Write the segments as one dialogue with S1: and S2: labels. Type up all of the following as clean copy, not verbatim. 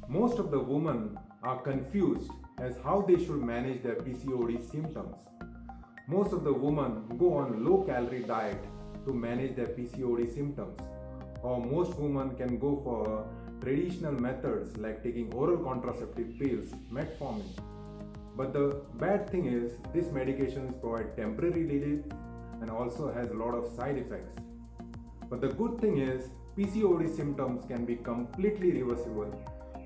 S1: Most of the women are confused as how they should manage their PCOD symptoms. Most of the women go on low calorie diet to manage their PCOD symptoms, or most women can go for traditional methods like taking oral contraceptive pills, metformin. But the bad thing is these medications provide temporary relief and also has a lot of side effects. But the good thing is PCOD symptoms can be completely reversible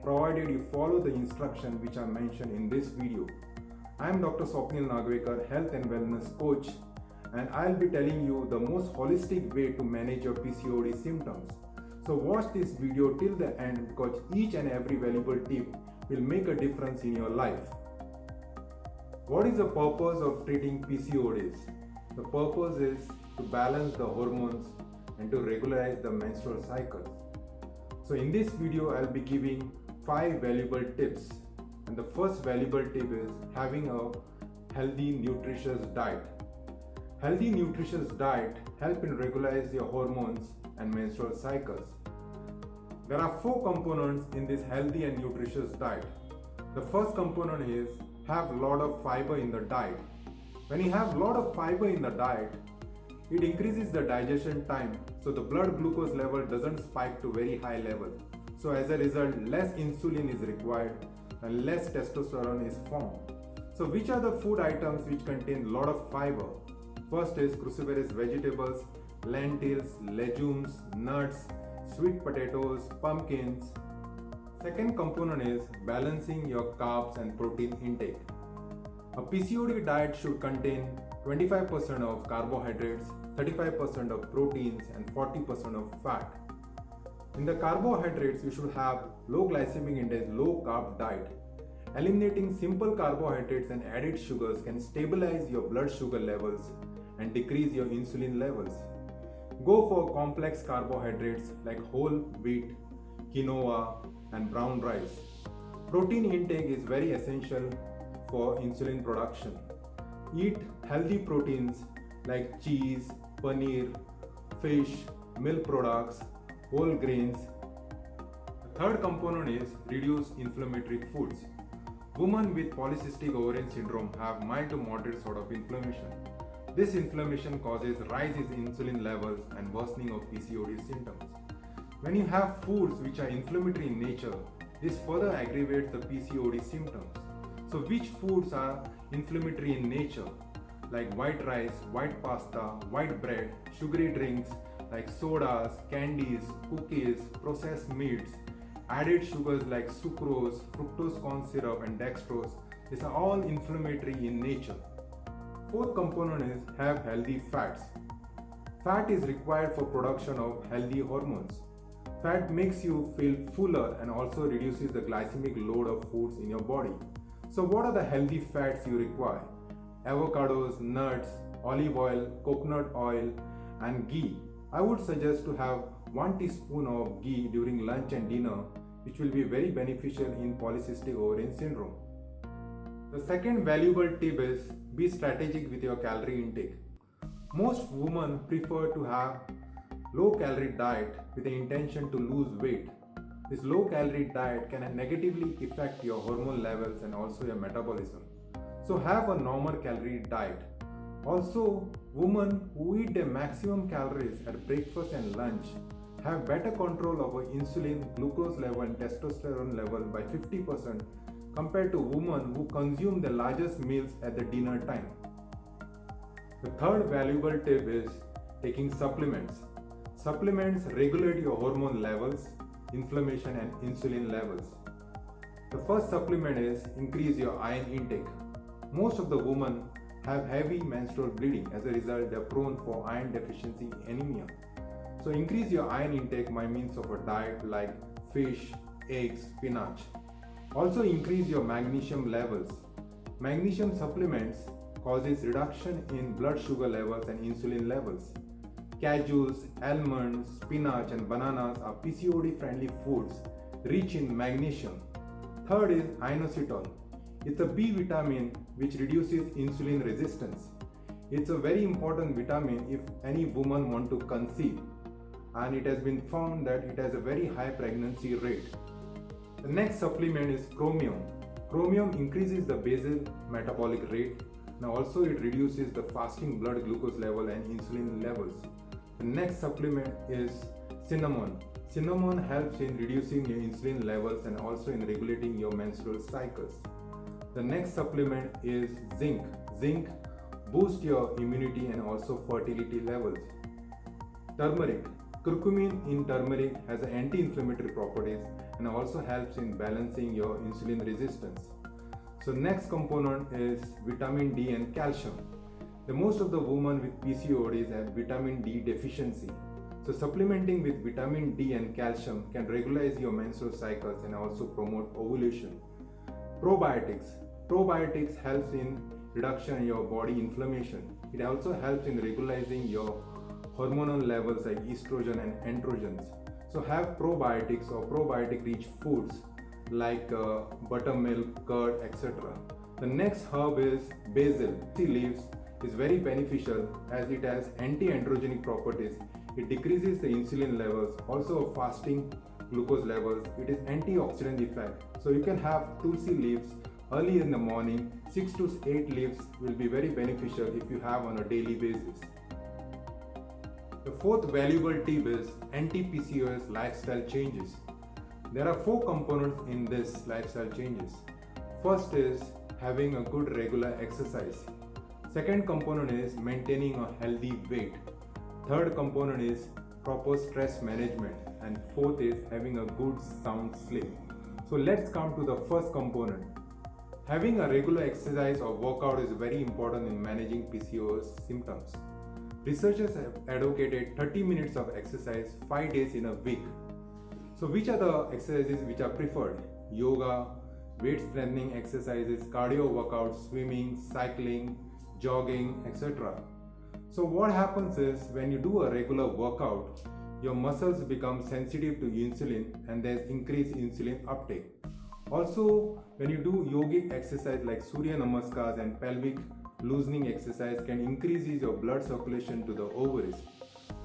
S1: provided you follow the instructions which are mentioned in this video. I am Dr. Swapnil Nagvekar, health and wellness coach, and I'll be telling you the most holistic way to manage your PCOD symptoms. So watch this video till the end because each and every valuable tip will make a difference in your life. What is the purpose of treating PCODs? The purpose is to balance the hormones and to regularize the menstrual cycle. So in this video, I'll be giving 5 valuable tips. And the first valuable tip is having a healthy, nutritious diet. Healthy, nutritious diet help in regularize your hormones and menstrual cycles. There are 4 components in this healthy and nutritious diet. The first component is have a lot of fiber in the diet. When you have a lot of fiber in the diet, it increases the digestion time, so the blood glucose level doesn't spike to very high level. So as a result, less insulin is required and less testosterone is formed. So which are the food items which contain a lot of fiber? First is cruciferous vegetables, lentils, legumes, nuts, sweet potatoes, pumpkins. Second component is balancing your carbs and protein intake. A PCOD diet should contain 25% of carbohydrates, 35% of proteins and 40% of fat. In the carbohydrates, you should have low glycemic index, low carb diet. Eliminating simple carbohydrates and added sugars can stabilize your blood sugar levels and decrease your insulin levels. Go for complex carbohydrates like whole wheat, quinoa and brown rice. Protein intake is very essential for insulin production. Eat healthy proteins like cheese, paneer, fish, milk products, whole grains. The third component is reduce inflammatory foods. Women with polycystic ovarian syndrome have mild to moderate sort of inflammation. This inflammation causes rise in insulin levels and worsening of PCOD symptoms. When you have foods which are inflammatory in nature, this further aggravates the PCOD symptoms. So which foods are inflammatory in nature? Like white rice, white pasta, white bread, sugary drinks like sodas, candies, cookies, processed meats, added sugars like sucrose, fructose corn syrup and dextrose. These are all inflammatory in nature. Fourth component is have healthy fats. Fat is required for production of healthy hormones. Fat makes you feel fuller and also reduces the glycemic load of foods in your body. So what are the healthy fats you require? Avocados, nuts, olive oil, coconut oil and ghee. I would suggest to have 1 teaspoon of ghee during lunch and dinner, which will be very beneficial in polycystic ovarian syndrome. The second valuable tip is be strategic with your calorie intake. Most women prefer to have low calorie diet with the intention to lose weight. This low calorie diet can negatively affect your hormone levels and also your metabolism. So have a normal calorie diet. Also, women who eat their maximum calories at breakfast and lunch have better control over insulin, glucose level and testosterone level by 50% compared to women who consume the largest meals at the dinner time. The third valuable tip is taking supplements. Supplements regulate your hormone levels, inflammation and insulin levels. The first supplement is increase your iron intake. Most of the women have heavy menstrual bleeding. As a result, they are prone for iron deficiency anemia. So increase your iron intake by means of a diet like fish, eggs, spinach. Also increase your magnesium levels. Magnesium supplements causes reduction in blood sugar levels and insulin levels. Cashews, almonds, spinach and bananas are PCOD friendly foods rich in magnesium. Third is inositol. It's a B vitamin which reduces insulin resistance. It's a very important vitamin if any woman want to conceive, and it has been found that it has a very high pregnancy rate. The next supplement is chromium. Chromium increases the basal metabolic rate, and also it reduces the fasting blood glucose level and insulin levels. The next supplement is cinnamon. Cinnamon helps in reducing your insulin levels and also in regulating your menstrual cycles. The next supplement is zinc. Zinc boosts your immunity and also fertility levels. Turmeric. Curcumin in turmeric has anti-inflammatory properties and also helps in balancing your insulin resistance. So next component is vitamin D and calcium. The most of the women with PCODs have vitamin D deficiency. So supplementing with vitamin D and calcium can regularize your menstrual cycles and also promote ovulation. Probiotics. Probiotics helps in reduction in your body inflammation. It also helps in regularizing your hormonal levels like estrogen and androgens. So have probiotics or probiotic rich foods like buttermilk, curd, etc. The next herb is basil. Tea leaves is very beneficial as it has anti-androgenic properties. It decreases the insulin levels, also fasting glucose levels. It is antioxidant effect. So you can have tulsi leaves early in the morning. 6 to 8 leaves will be very beneficial if you have on a daily basis. The fourth valuable tip is anti-PCOS lifestyle changes. There are 4 components in this lifestyle changes. First is having a good regular exercise. Second component is maintaining a healthy weight. Third component is proper stress management, and fourth is having a good sound sleep. So let's come to the first component. Having a regular exercise or workout is very important in managing PCOS symptoms. Researchers have advocated 30 minutes of exercise 5 days in a week. So which are the exercises which are preferred? Yoga, weight strengthening exercises, cardio workouts, swimming, cycling, jogging, etc. So what happens is when you do a regular workout, your muscles become sensitive to insulin and there's increased insulin uptake. Also, when you do yogic exercise like Surya Namaskars and pelvic loosening exercise can increase your blood circulation to the ovaries.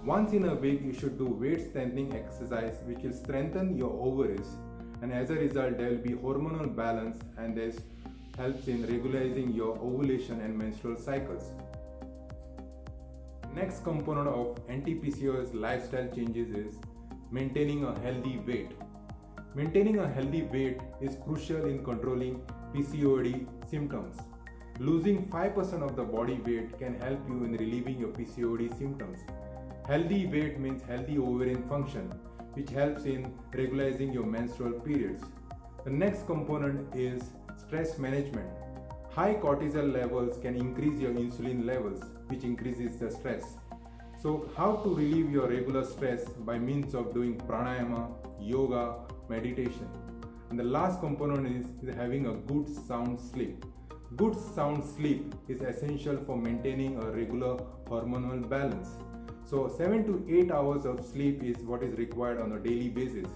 S1: Once in a week, you should do weight strengthening exercise which will strengthen your ovaries, and as a result there will be hormonal balance and this helps in regularizing your ovulation and menstrual cycles. Next component of anti-PCOS lifestyle changes is maintaining a healthy weight. Maintaining a healthy weight is crucial in controlling PCOD symptoms. Losing 5% of the body weight can help you in relieving your PCOD symptoms. Healthy weight means healthy ovarian function, which helps in regularizing your menstrual periods. The next component is stress management. High cortisol levels can increase your insulin levels, which increases the stress. So how to relieve your regular stress? By means of doing pranayama, yoga, meditation. And the last component is having a good sound sleep. Good sound sleep is essential for maintaining a regular hormonal balance. So 7 to 8 hours of sleep is what is required on a daily basis.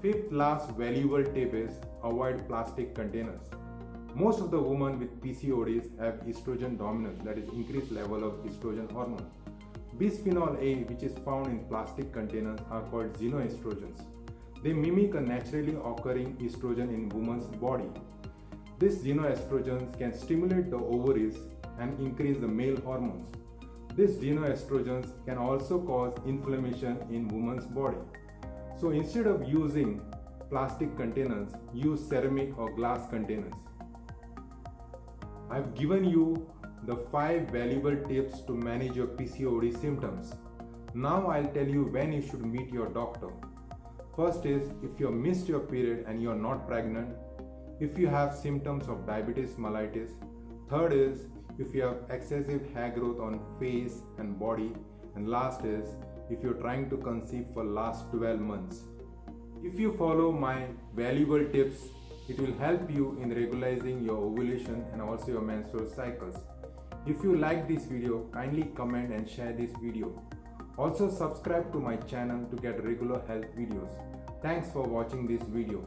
S1: Fifth last valuable tip is avoid plastic containers. Most of the women with PCODs have estrogen dominance, that is increased level of estrogen hormone. Bisphenol A, which is found in plastic containers, are called xenoestrogens. They mimic a naturally occurring estrogen in woman's body. These xenoestrogens can stimulate the ovaries and increase the male hormones. These xenoestrogens can also cause inflammation in woman's body. So instead of using plastic containers, use ceramic or glass containers. I've given you the 5 valuable tips to manage your PCOD symptoms. Now I'll tell you when you should meet your doctor. First is if you missed your period and you're not pregnant. If you have symptoms of diabetes mellitus. Third is if you have excessive hair growth on face and body. And last is if you're trying to conceive for last 12 months. If you follow my valuable tips, it will help you in regularizing your ovulation and also your menstrual cycles. If you like this video, kindly comment and share this video. Also subscribe to my channel to get regular health videos. Thanks for watching this video.